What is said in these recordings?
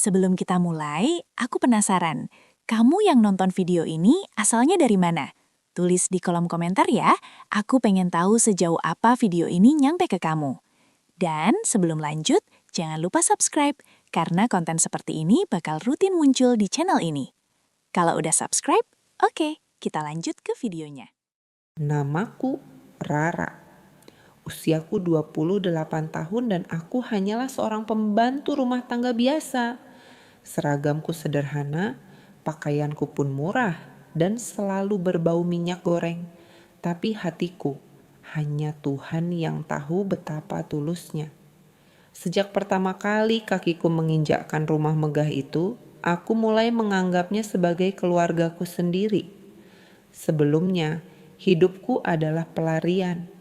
Sebelum kita mulai, aku penasaran, kamu yang nonton video ini asalnya dari mana? Tulis di kolom komentar ya, aku pengen tahu sejauh apa video ini nyampe ke kamu. Dan sebelum lanjut, jangan lupa subscribe, karena konten seperti ini bakal rutin muncul di channel ini. Kalau udah subscribe, oke, kita lanjut ke videonya. Namaku Rara. Usiaku 28 tahun dan aku hanyalah seorang pembantu rumah tangga biasa. Seragamku sederhana, pakaianku pun murah dan selalu berbau minyak goreng. Tapi hatiku, hanya Tuhan yang tahu betapa tulusnya. Sejak pertama kali kakiku menginjakkan rumah megah itu, aku mulai menganggapnya sebagai keluargaku sendiri. Sebelumnya, hidupku adalah pelarian.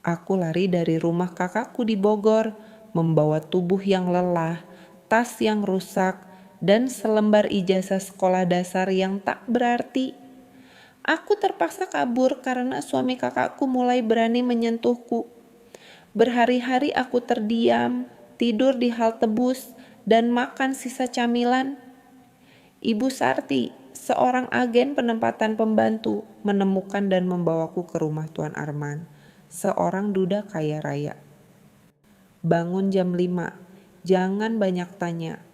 Aku lari dari rumah kakakku di Bogor, membawa tubuh yang lelah, tas yang rusak, dan selembar ijazah sekolah dasar yang tak berarti. Aku terpaksa kabur karena suami kakakku mulai berani menyentuhku. Berhari-hari aku terdiam, tidur di halte bus, dan makan sisa camilan. Ibu Sarti, seorang agen penempatan pembantu, menemukan dan membawaku ke rumah Tuan Arman, seorang duda kaya raya. Bangun jam 5, jangan banyak tanya.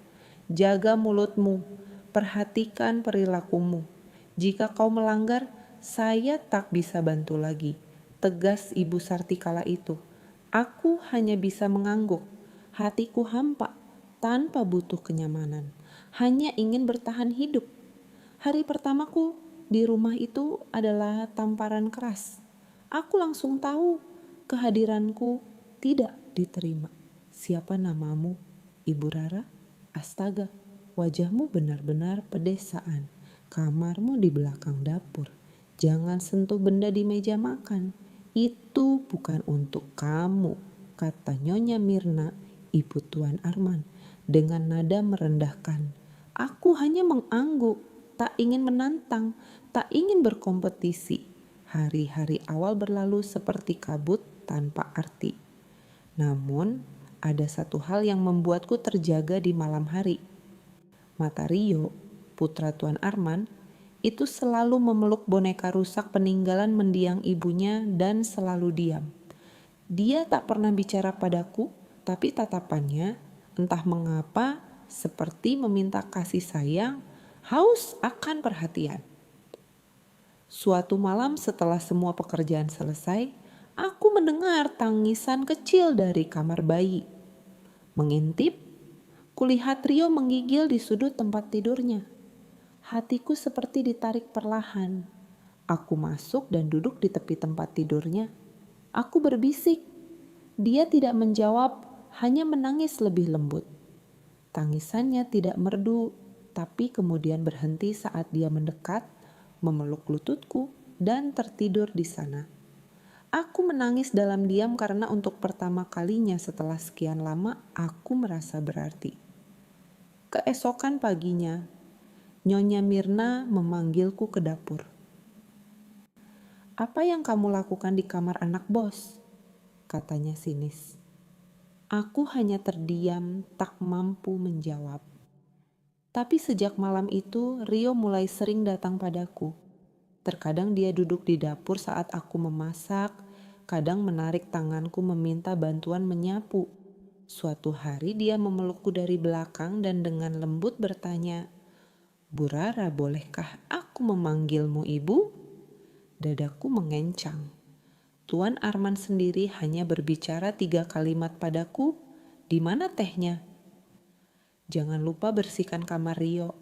Jaga mulutmu, perhatikan perilakumu. Jika kau melanggar, saya tak bisa bantu lagi, tegas Ibu Sarti kala itu. Aku hanya bisa mengangguk, hatiku hampa, tanpa butuh kenyamanan. Hanya ingin bertahan hidup. Hari pertamaku di rumah itu adalah tamparan keras. Aku langsung tahu kehadiranku tidak diterima. Siapa namamu, Ibu Rara? Astaga, wajahmu benar-benar pedesaan. Kamarmu di belakang dapur. Jangan sentuh benda di meja makan. Itu bukan untuk kamu, kata Nyonya Mirna, Ibu Tuan Arman, dengan nada merendahkan. Aku hanya mengangguk, tak ingin menantang, tak ingin berkompetisi. Hari-hari awal berlalu seperti kabut tanpa arti. Namun, ada satu hal yang membuatku terjaga di malam hari. Mata Rio, putra Tuan Arman, itu selalu memeluk boneka rusak peninggalan mendiang ibunya dan selalu diam. Dia tak pernah bicara padaku, tapi tatapannya, entah mengapa, seperti meminta kasih sayang, haus akan perhatian. Suatu malam setelah semua pekerjaan selesai, aku mendengar tangisan kecil dari kamar bayi. Mengintip, kulihat Rio menggigil di sudut tempat tidurnya. Hatiku seperti ditarik perlahan. Aku masuk dan duduk di tepi tempat tidurnya. Aku berbisik. Dia tidak menjawab, hanya menangis lebih lembut. Tangisannya tidak merdu, tapi kemudian berhenti saat dia mendekat, memeluk lututku, dan tertidur di sana. Aku menangis dalam diam karena untuk pertama kalinya setelah sekian lama aku merasa berarti. Keesokan paginya, Nyonya Mirna memanggilku ke dapur. "Apa yang kamu lakukan di kamar anak bos?" katanya sinis. Aku hanya terdiam, tak mampu menjawab. Tapi sejak malam itu, Rio mulai sering datang padaku. Terkadang dia duduk di dapur saat aku memasak, kadang menarik tanganku meminta bantuan menyapu. Suatu hari dia memelukku dari belakang dan dengan lembut bertanya, "Bu Rara, bolehkah aku memanggilmu ibu?" Dadaku mengencang. Tuan Arman sendiri hanya berbicara 3 kalimat padaku, "Di mana tehnya?" Jangan lupa bersihkan kamar Rio.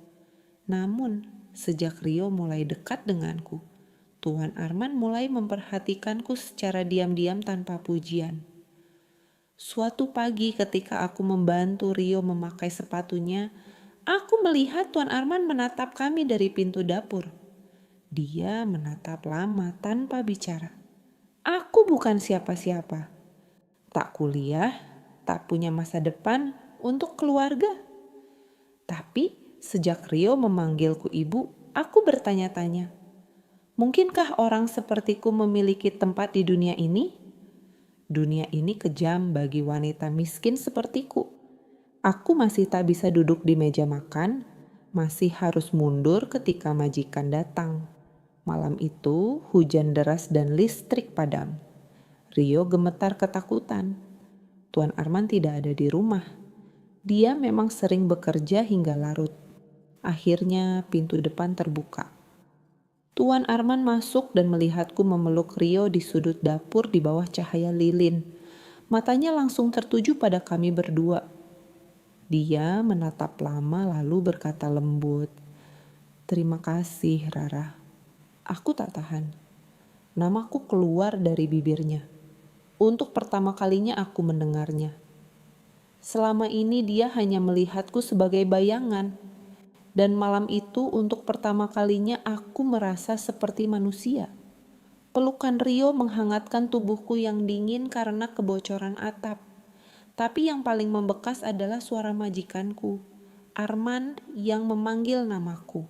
Namun, sejak Rio mulai dekat denganku, Tuan Arman mulai memperhatikanku secara diam-diam tanpa pujian. Suatu pagi ketika aku membantu Rio memakai sepatunya, aku melihat Tuan Arman menatap kami dari pintu dapur. Dia menatap lama tanpa bicara. Aku bukan siapa-siapa. Tak kuliah, tak punya masa depan untuk keluarga. Tapi sejak Rio memanggilku ibu, aku bertanya-tanya, mungkinkah orang sepertiku memiliki tempat di dunia ini? Dunia ini kejam bagi wanita miskin sepertiku. Aku masih tak bisa duduk di meja makan, masih harus mundur ketika majikan datang. Malam itu hujan deras dan listrik padam. Rio gemetar ketakutan. Tuan Arman tidak ada di rumah. Dia memang sering bekerja hingga larut. Akhirnya pintu depan terbuka. Tuan Arman masuk dan melihatku memeluk Rio di sudut dapur di bawah cahaya lilin. Matanya langsung tertuju pada kami berdua. Dia menatap lama lalu berkata lembut, "Terima kasih, Rara." Aku tak tahan. Namaku keluar dari bibirnya. Untuk pertama kalinya aku mendengarnya. Selama ini dia hanya melihatku sebagai bayangan. Dan malam itu untuk pertama kalinya aku merasa seperti manusia. Pelukan Rio menghangatkan tubuhku yang dingin karena kebocoran atap. Tapi yang paling membekas adalah suara majikanku, Arman, yang memanggil namaku.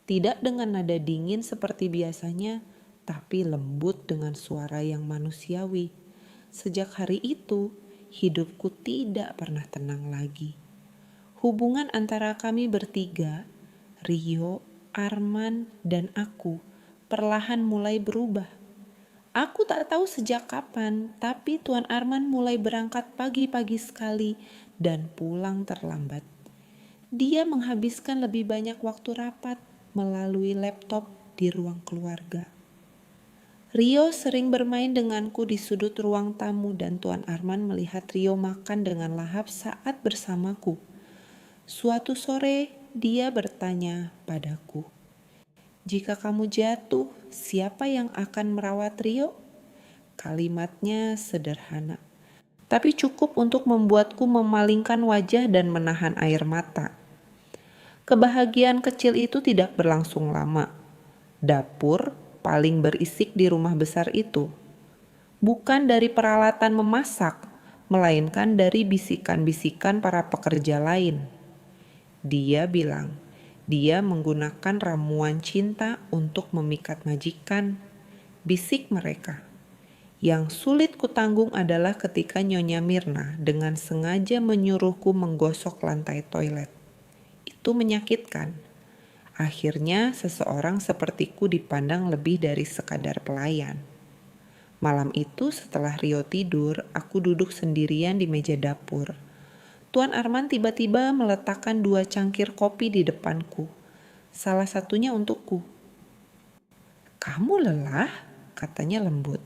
Tidak dengan nada dingin seperti biasanya, tapi lembut dengan suara yang manusiawi. Sejak hari itu, hidupku tidak pernah tenang lagi. Hubungan antara kami bertiga, Rio, Arman, dan aku, perlahan mulai berubah. Aku tak tahu sejak kapan, tapi Tuan Arman mulai berangkat pagi-pagi sekali dan pulang terlambat. Dia menghabiskan lebih banyak waktu rapat melalui laptop di ruang keluarga. Rio sering bermain denganku di sudut ruang tamu dan Tuan Arman melihat Rio makan dengan lahap saat bersamaku. Suatu sore dia bertanya padaku, "Jika kamu jatuh, siapa yang akan merawat Rio?" Kalimatnya sederhana, tapi cukup untuk membuatku memalingkan wajah dan menahan air mata. Kebahagiaan kecil itu tidak berlangsung lama. Dapur paling berisik di rumah besar itu. Bukan dari peralatan memasak, melainkan dari bisikan-bisikan para pekerja lain. Dia bilang, dia menggunakan ramuan cinta untuk memikat majikan. Bisik mereka. Yang sulit kutanggung adalah ketika Nyonya Mirna dengan sengaja menyuruhku menggosok lantai toilet. Itu menyakitkan. Akhirnya seseorang sepertiku dipandang lebih dari sekadar pelayan. Malam itu setelah Rio tidur, aku duduk sendirian di meja dapur. Tuan Arman tiba-tiba meletakkan 2 cangkir kopi di depanku. Salah satunya untukku. "Kamu lelah?" katanya lembut.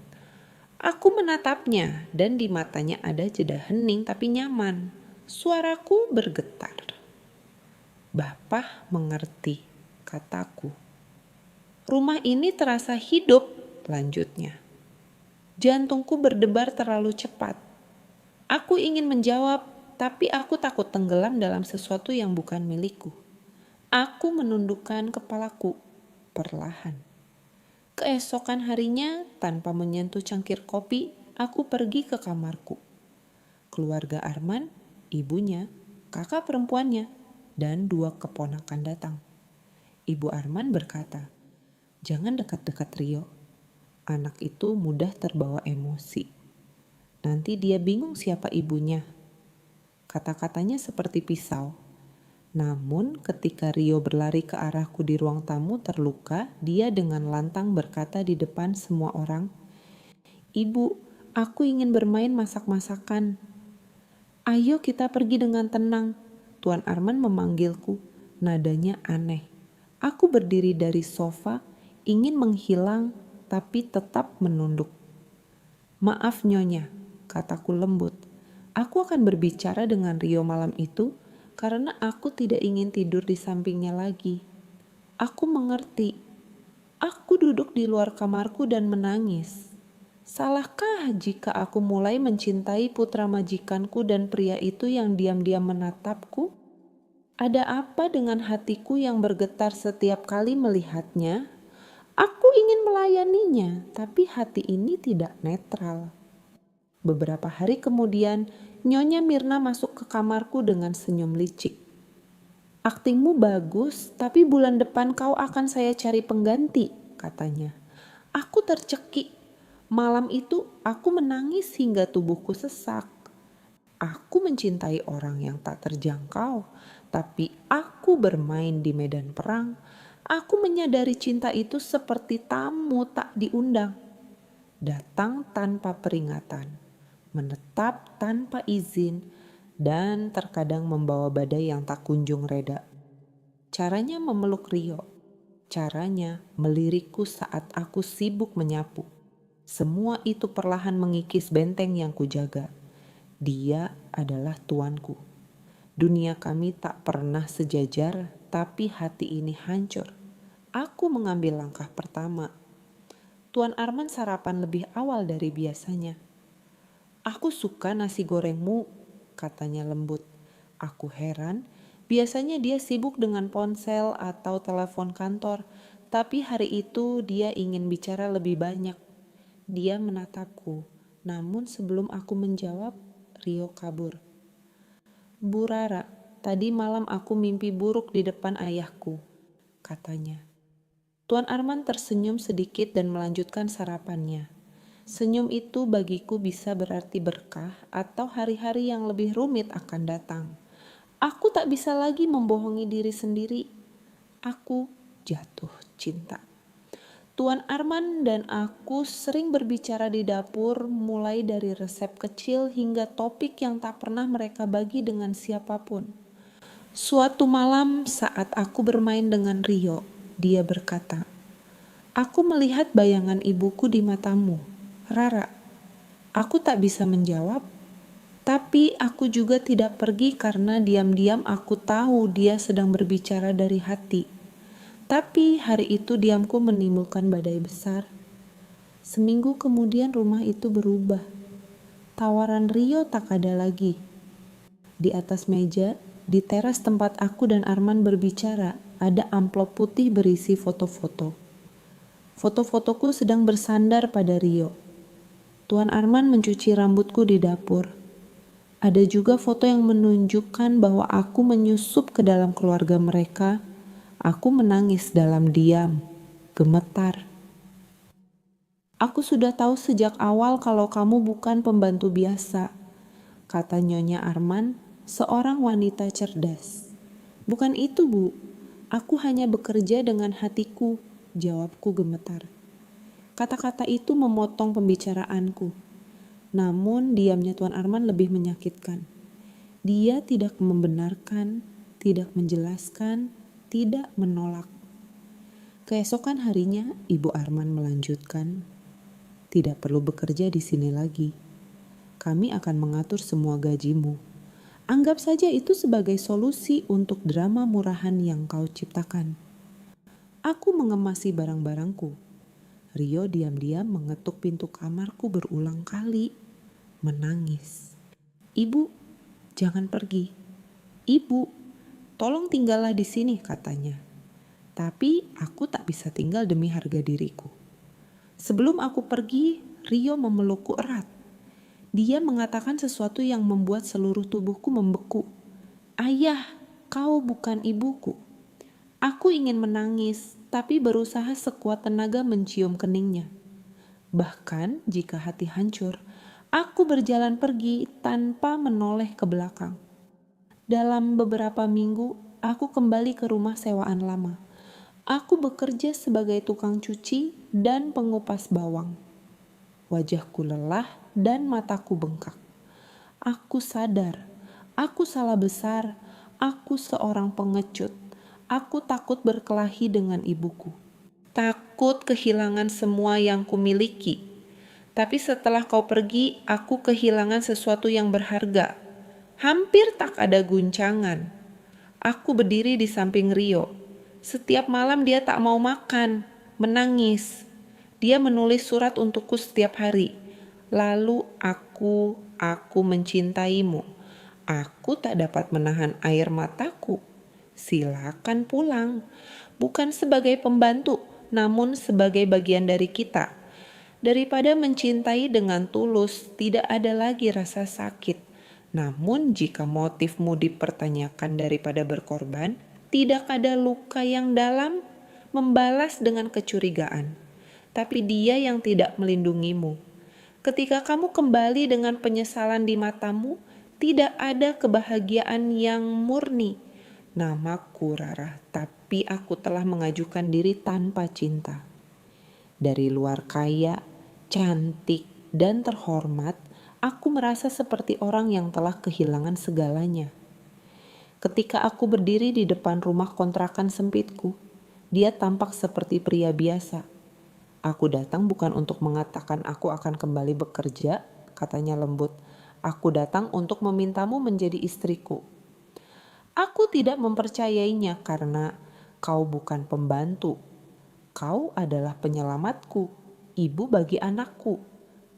Aku menatapnya dan di matanya ada jeda hening tapi nyaman. Suaraku bergetar. "Bapak mengerti," kataku. "Rumah ini terasa hidup," lanjutnya. Jantungku berdebar terlalu cepat. Aku ingin menjawab, tapi aku takut tenggelam dalam sesuatu yang bukan milikku. Aku menundukkan kepalaku perlahan. Keesokan harinya, tanpa menyentuh cangkir kopi, aku pergi ke kamarku. Keluarga Arman, ibunya, kakak perempuannya, dan 2 keponakan datang. Ibu Arman berkata, "Jangan dekat-dekat Rio. Anak itu mudah terbawa emosi. Nanti dia bingung siapa ibunya." Kata-katanya seperti pisau. Namun ketika Rio berlari ke arahku di ruang tamu terluka, dia dengan lantang berkata di depan semua orang, "Ibu, aku ingin bermain masak-masakan." "Ayo kita pergi dengan tenang." Tuan Arman memanggilku, nadanya aneh. Aku berdiri dari sofa, ingin menghilang tapi tetap menunduk. "Maaf Nyonya," kataku lembut. "Aku akan berbicara dengan Rio malam itu karena aku tidak ingin tidur di sampingnya lagi." Aku mengerti. Aku duduk di luar kamarku dan menangis. Salahkah jika aku mulai mencintai putra majikanku dan pria itu yang diam-diam menatapku? Ada apa dengan hatiku yang bergetar setiap kali melihatnya? Aku ingin melayaninya, tapi hati ini tidak netral. Beberapa hari kemudian, Nyonya Mirna masuk ke kamarku dengan senyum licik. "Aktingmu bagus, tapi bulan depan kau akan saya cari pengganti," katanya. Aku tercekik. Malam itu aku menangis hingga tubuhku sesak. Aku mencintai orang yang tak terjangkau, tapi aku bermain di medan perang. Aku menyadari cinta itu seperti tamu tak diundang, datang tanpa peringatan, menetap tanpa izin, dan terkadang membawa badai yang tak kunjung reda. Caranya memeluk Rio, caranya melirikku saat aku sibuk menyapu. Semua itu perlahan mengikis benteng yang kujaga. Dia adalah tuanku. Dunia kami tak pernah sejajar, tapi hati ini hancur. Aku mengambil langkah pertama. Tuan Arman sarapan lebih awal dari biasanya. Aku suka nasi gorengmu, katanya lembut. Aku heran, biasanya dia sibuk dengan ponsel atau telepon kantor, tapi hari itu dia ingin bicara lebih banyak. Dia menatapku, namun sebelum aku menjawab, Rio kabur. Bu Rara, tadi malam aku mimpi buruk di depan ayahku, katanya. Tuan Arman tersenyum sedikit dan melanjutkan sarapannya. Senyum itu bagiku bisa berarti berkah atau hari-hari yang lebih rumit akan datang. Aku tak bisa lagi membohongi diri sendiri. Aku jatuh cinta. Tuan Arman dan aku sering berbicara di dapur, mulai dari resep kecil hingga topik yang tak pernah mereka bagi dengan siapapun. Suatu malam saat aku bermain dengan Rio, dia berkata, "Aku melihat bayangan ibuku di matamu, Rara." Aku tak bisa menjawab, tapi aku juga tidak pergi karena diam-diam aku tahu dia sedang berbicara dari hati. Tapi hari itu diamku menimbulkan badai besar. Seminggu kemudian rumah itu berubah. Tawaran Rio tak ada lagi. Di atas meja, di teras tempat aku dan Arman berbicara, ada amplop putih berisi foto-foto. Foto-fotoku sedang bersandar pada Rio. Tuan Arman mencuci rambutku di dapur. Ada juga foto yang menunjukkan bahwa aku menyusup ke dalam keluarga mereka. Aku menangis dalam diam, gemetar. "Aku sudah tahu sejak awal kalau kamu bukan pembantu biasa," kata Nyonya Arman, seorang wanita cerdas. "Bukan itu, Bu. Aku hanya bekerja dengan hatiku," jawabku gemetar. Kata-kata itu memotong pembicaraanku. Namun diamnya Tuan Arman lebih menyakitkan. Dia tidak membenarkan, tidak menjelaskan, tidak menolak. Keesokan harinya, Ibu Arman melanjutkan, "Tidak perlu bekerja di sini lagi. Kami akan mengatur semua gajimu. Anggap saja itu sebagai solusi untuk drama murahan yang kau ciptakan." Aku mengemasi barang-barangku. Rio diam-diam mengetuk pintu kamarku berulang kali, menangis. "Ibu, jangan pergi. Ibu, tolong tinggallah di sini," katanya. Tapi aku tak bisa tinggal demi harga diriku. Sebelum aku pergi, Rio memelukku erat. Dia mengatakan sesuatu yang membuat seluruh tubuhku membeku. "Ayah, kau bukan ibuku." Aku ingin menangis, tapi berusaha sekuat tenaga mencium keningnya. Bahkan jika hati hancur, aku berjalan pergi tanpa menoleh ke belakang. Dalam beberapa minggu, aku kembali ke rumah sewaan lama. Aku bekerja sebagai tukang cuci dan pengupas bawang. Wajahku lelah dan mataku bengkak. Aku sadar, aku salah besar, aku seorang pengecut. Aku takut berkelahi dengan ibuku. Takut kehilangan semua yang kumiliki. Tapi setelah kau pergi, aku kehilangan sesuatu yang berharga. Hampir tak ada guncangan. Aku berdiri di samping Rio. Setiap malam dia tak mau makan, menangis. Dia menulis surat untukku setiap hari. "Lalu aku mencintaimu. Aku tak dapat menahan air mataku. Silakan pulang." Bukan sebagai pembantu, namun sebagai bagian dari kita. Daripada mencintai dengan tulus, tidak ada lagi rasa sakit. Namun jika motifmu dipertanyakan daripada berkorban, tidak ada luka yang dalam, membalas dengan kecurigaan. Tapi dia yang tidak melindungimu. Ketika kamu kembali dengan penyesalan di matamu, Tidak ada kebahagiaan yang murni. Namaku Rara, tapi aku telah mengajukan diri tanpa cinta. Dari luar kaya, cantik, dan terhormat, aku merasa seperti orang yang telah kehilangan segalanya. Ketika aku berdiri di depan rumah kontrakan sempitku, dia tampak seperti pria biasa. Aku datang bukan untuk mengatakan aku akan kembali bekerja, katanya lembut. Aku datang untuk memintamu menjadi istriku. Aku tidak mempercayainya karena kau bukan pembantu. Kau adalah penyelamatku, ibu bagi anakku.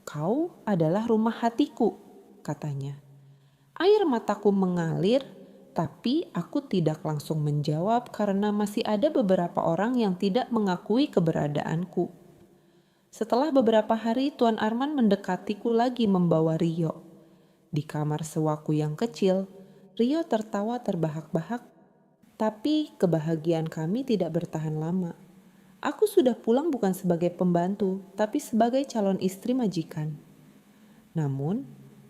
Kau adalah rumah hatiku, katanya. Air mataku mengalir, tapi aku tidak langsung menjawab karena masih ada beberapa orang yang tidak mengakui keberadaanku. Setelah beberapa hari, Tuan Arman mendekatiku lagi membawa Rio. Di kamar sewaku yang kecil, Rio tertawa terbahak-bahak, tapi kebahagiaan kami tidak bertahan lama. Aku sudah pulang bukan sebagai pembantu, tapi sebagai calon istri majikan. Namun,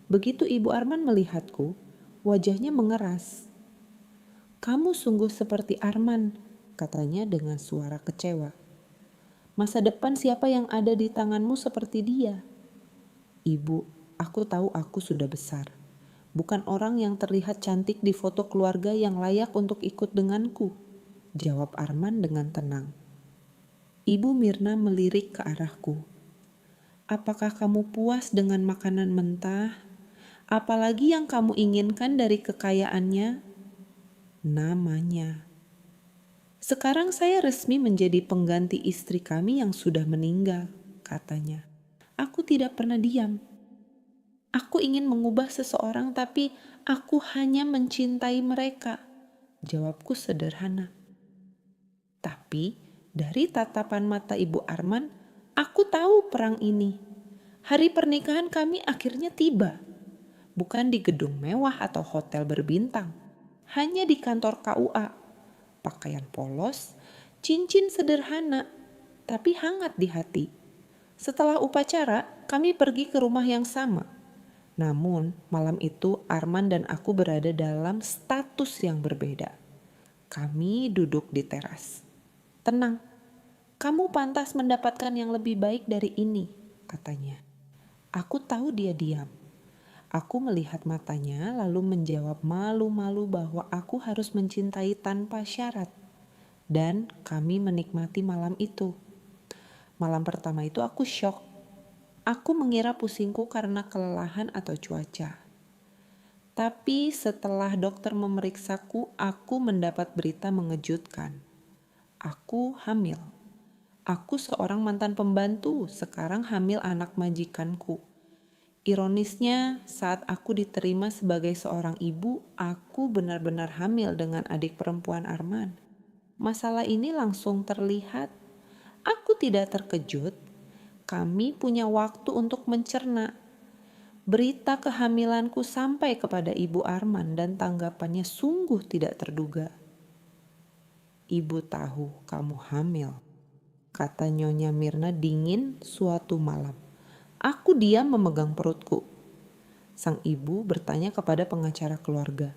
begitu Ibu Arman melihatku, wajahnya mengeras. "Kamu sungguh seperti Arman," katanya dengan suara kecewa. "Masa depan siapa yang ada di tanganmu seperti dia?" "Ibu, aku tahu aku sudah besar. Bukan orang yang terlihat cantik di foto keluarga yang layak untuk ikut denganku," jawab Arman dengan tenang. Ibu Mirna melirik ke arahku. "Apakah kamu puas dengan makanan mentah? Apalagi yang kamu inginkan dari kekayaannya?" "Namanya." "Sekarang saya resmi menjadi pengganti istri kami yang sudah meninggal," katanya. Aku tidak pernah diam. "Aku ingin mengubah seseorang tapi aku hanya mencintai mereka," jawabku sederhana. Tapi dari tatapan mata Ibu Arman, aku tahu perang ini. Hari pernikahan kami akhirnya tiba. Bukan di gedung mewah atau hotel berbintang. Hanya di kantor KUA. Pakaian polos, cincin sederhana, tapi hangat di hati. Setelah upacara, kami pergi ke rumah yang sama. Namun, malam itu Arman dan aku berada dalam status yang berbeda. Kami duduk di teras. "Tenang, kamu pantas mendapatkan yang lebih baik dari ini," katanya. Aku tahu dia diam. Aku melihat matanya lalu menjawab malu-malu bahwa aku harus mencintai tanpa syarat. Dan kami menikmati malam itu. Malam pertama itu aku syok. Aku mengira pusingku karena kelelahan atau cuaca. Tapi setelah dokter memeriksaku, aku mendapat berita mengejutkan. Aku hamil. Aku seorang mantan pembantu, sekarang hamil anak majikanku. Ironisnya, saat aku diterima sebagai seorang ibu, aku benar-benar hamil dengan adik perempuan Arman. Masalah ini langsung terlihat. Aku tidak terkejut. Kami punya waktu untuk mencerna. Berita kehamilanku sampai kepada Ibu Arman dan tanggapannya sungguh tidak terduga. "Ibu tahu kamu hamil," kata Nyonya Mirna dingin suatu malam. Aku diam memegang perutku. Sang ibu bertanya kepada pengacara keluarga.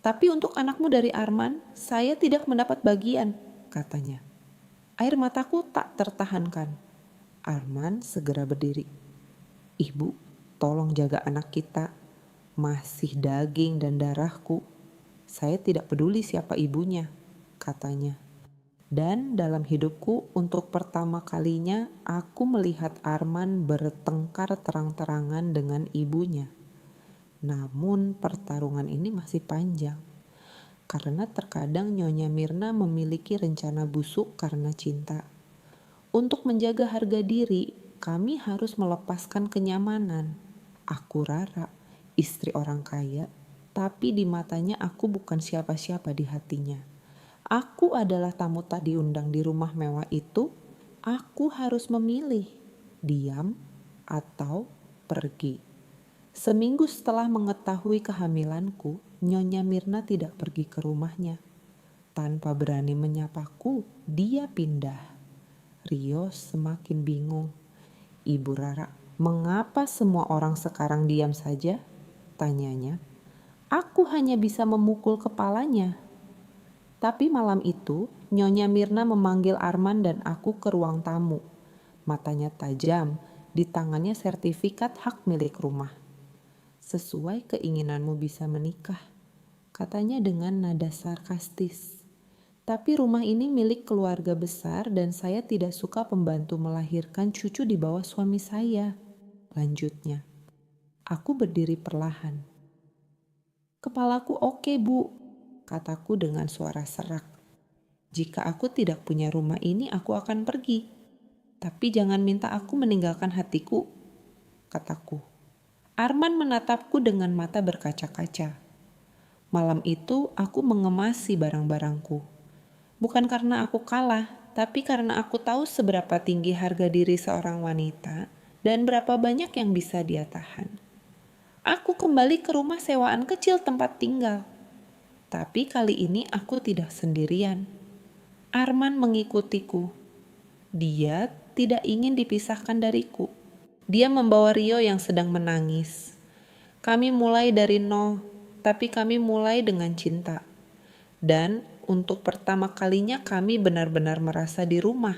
"Tapi untuk anakmu dari Arman, saya tidak mendapat bagian," katanya. Air mataku tak tertahankan. Arman segera berdiri. "Ibu, tolong jaga anak kita. Masih daging dan darahku. Saya tidak peduli siapa ibunya," katanya. Dan dalam hidupku untuk pertama kalinya aku melihat Arman bertengkar terang-terangan dengan ibunya. Namun pertarungan ini masih panjang. Karena terkadang Nyonya Mirna memiliki rencana busuk karena cinta. Untuk menjaga harga diri, kami harus melepaskan kenyamanan. Aku Rara, istri orang kaya, tapi di matanya aku bukan siapa-siapa di hatinya. Aku adalah tamu tak diundang di rumah mewah itu. Aku harus memilih, diam atau pergi. Seminggu setelah mengetahui kehamilanku, Nyonya Mirna tidak pergi ke rumahnya. Tanpa berani menyapaku, dia pindah. Rio semakin bingung. "Ibu Rara, mengapa semua orang sekarang diam saja?" tanyanya. Aku hanya bisa memukul kepalanya. Tapi malam itu, Nyonya Mirna memanggil Arman dan aku ke ruang tamu. Matanya tajam, di tangannya sertifikat hak milik rumah. Sesuai keinginanmu bisa menikah, katanya dengan nada sarkastis. Tapi rumah ini milik keluarga besar dan saya tidak suka pembantu melahirkan cucu di bawah suami saya. Lanjutnya, aku berdiri perlahan. Kepalaku oke, Bu, kataku dengan suara serak. Jika aku tidak punya rumah ini, aku akan pergi. Tapi jangan minta aku meninggalkan hatiku, kataku. Arman menatapku dengan mata berkaca-kaca. Malam itu aku mengemasi barang-barangku. Bukan karena aku kalah, tapi karena aku tahu seberapa tinggi harga diri seorang wanita dan berapa banyak yang bisa dia tahan. Aku kembali ke rumah sewaan kecil tempat tinggal. Tapi kali ini aku tidak sendirian. Arman mengikutiku. Dia tidak ingin dipisahkan dariku. Dia membawa Rio yang sedang menangis. Kami mulai dari nol, tapi kami mulai dengan cinta. Dan untuk pertama kalinya kami benar-benar merasa di rumah.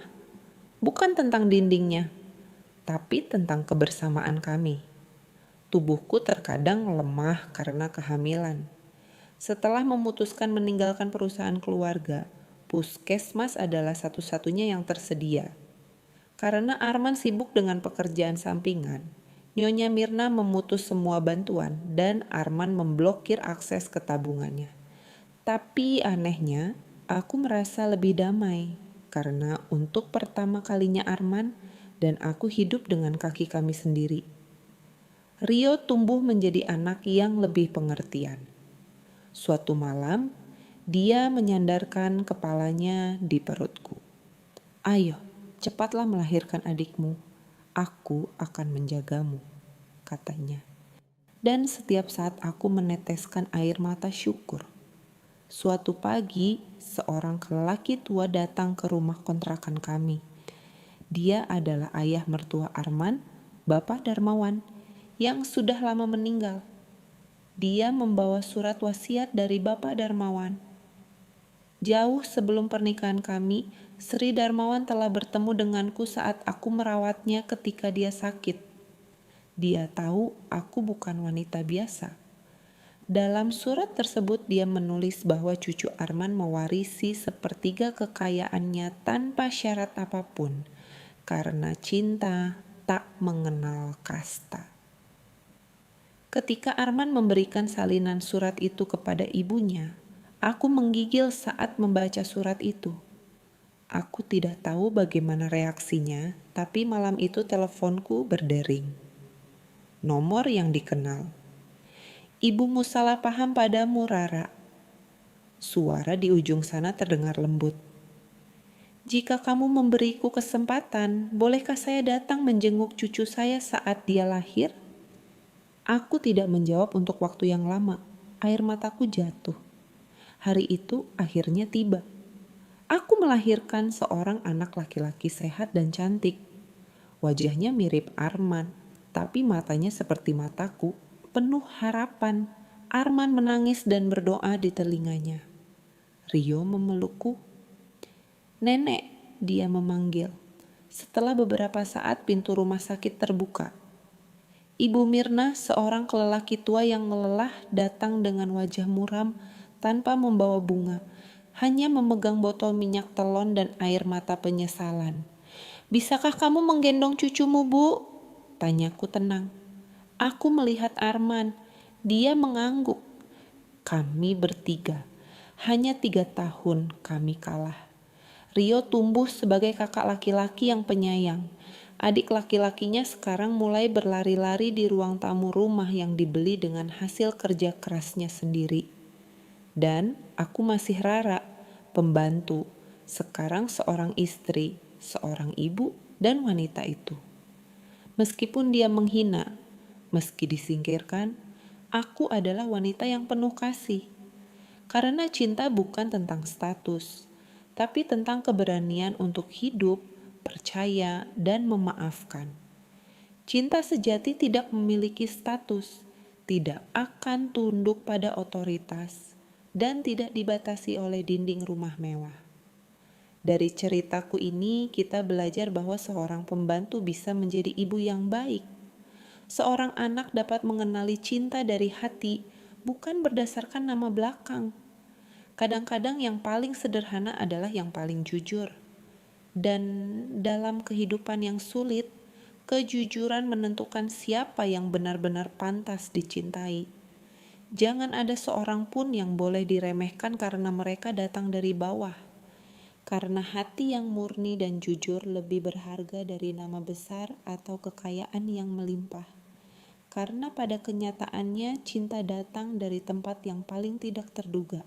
Bukan tentang dindingnya, tapi tentang kebersamaan kami. Tubuhku terkadang lemah karena kehamilan. Setelah memutuskan meninggalkan perusahaan keluarga, puskesmas adalah satu-satunya yang tersedia. Karena Arman sibuk dengan pekerjaan sampingan, Nyonya Mirna memutus semua bantuan dan Arman memblokir akses ke tabungannya. Tapi anehnya, aku merasa lebih damai karena untuk pertama kalinya Arman dan aku hidup dengan kaki kami sendiri. Rio tumbuh menjadi anak yang lebih pengertian. Suatu malam, dia menyandarkan kepalanya di perutku. Ayo, cepatlah melahirkan adikmu. Aku akan menjagamu, katanya. Dan setiap saat aku meneteskan air mata syukur. Suatu pagi, seorang lelaki tua datang ke rumah kontrakan kami. Dia adalah ayah mertua Arman, Bapak Darmawan, yang sudah lama meninggal. Dia membawa surat wasiat dari Bapak Darmawan. Jauh sebelum pernikahan kami, Sri Darmawan telah bertemu denganku saat aku merawatnya ketika dia sakit. Dia tahu aku bukan wanita biasa. Dalam surat tersebut dia menulis bahwa cucu Arman mewarisi sepertiga kekayaannya tanpa syarat apapun karena cinta tak mengenal kasta. Ketika Arman memberikan salinan surat itu kepada ibunya, aku menggigil saat membaca surat itu. Aku tidak tahu bagaimana reaksinya, tapi malam itu teleponku berdering. Nomor yang dikenal. Ibumu salah paham padamu, Rara. Suara di ujung sana terdengar lembut. Jika kamu memberiku kesempatan, bolehkah saya datang menjenguk cucu saya saat dia lahir? Aku tidak menjawab untuk waktu yang lama. Air mataku jatuh. Hari itu akhirnya tiba. Aku melahirkan seorang anak laki-laki sehat dan cantik. Wajahnya mirip Arman, tapi matanya seperti mataku. Penuh harapan, Arman menangis dan berdoa di telinganya. Rio memelukku. Nenek, dia memanggil. Setelah beberapa saat pintu rumah sakit terbuka. Ibu Mirna, seorang lelaki tua yang lelah, datang dengan wajah muram tanpa membawa bunga, hanya memegang botol minyak telon dan air mata penyesalan. Bisakah kamu menggendong cucumu, Bu? Tanyaku tenang. Aku melihat Arman, dia mengangguk. Kami bertiga, hanya 3 tahun kami kalah. Rio tumbuh sebagai kakak laki-laki yang penyayang. Adik laki-lakinya sekarang mulai berlari-lari di ruang tamu rumah yang dibeli dengan hasil kerja kerasnya sendiri. Dan aku masih Rara, pembantu, sekarang seorang istri, seorang ibu, dan wanita itu. Meskipun dia menghina, meski disingkirkan, aku adalah wanita yang penuh kasih. Karena cinta bukan tentang status, tapi tentang keberanian untuk hidup, percaya, dan memaafkan. Cinta sejati tidak memiliki status, tidak akan tunduk pada otoritas, dan tidak dibatasi oleh dinding rumah mewah. Dari ceritaku ini, kita belajar bahwa seorang pembantu bisa menjadi ibu yang baik. Seorang anak dapat mengenali cinta dari hati, bukan berdasarkan nama belakang. Kadang-kadang yang paling sederhana adalah yang paling jujur. Dan dalam kehidupan yang sulit, kejujuran menentukan siapa yang benar-benar pantas dicintai. Jangan ada seorang pun yang boleh diremehkan karena mereka datang dari bawah. Karena hati yang murni dan jujur lebih berharga dari nama besar atau kekayaan yang melimpah. Karena pada kenyataannya cinta datang dari tempat yang paling tidak terduga.